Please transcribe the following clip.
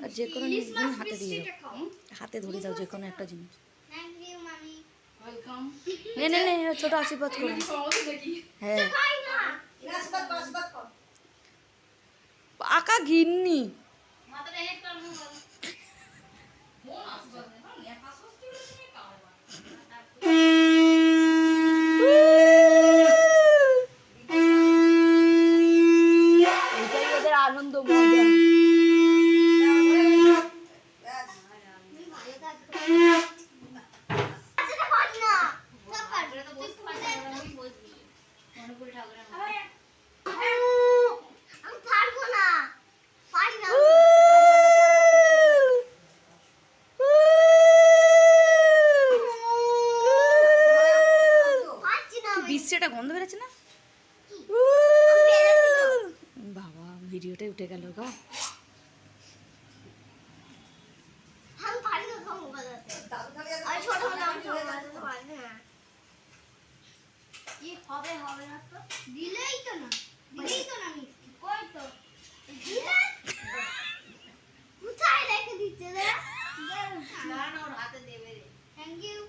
আর যে কোনো জিনিস হাতে দিয়ে দাও, হাতে ধরে দাও যে কোনো একটা জিনিস। নে নে নে ছোট আশীর্বাদ করো। হ্যাঁ পাকা গিন্নি। এটাই ওদের আনন্দ মজা। বিশ্বেটা গন্ধ বেরোচ্ছে না বাবা, ভিডিওটাই উঠে গেল গো। কোথায় রেখে দিতে রে? না না ওর হাতে দেবে রে। Thank you.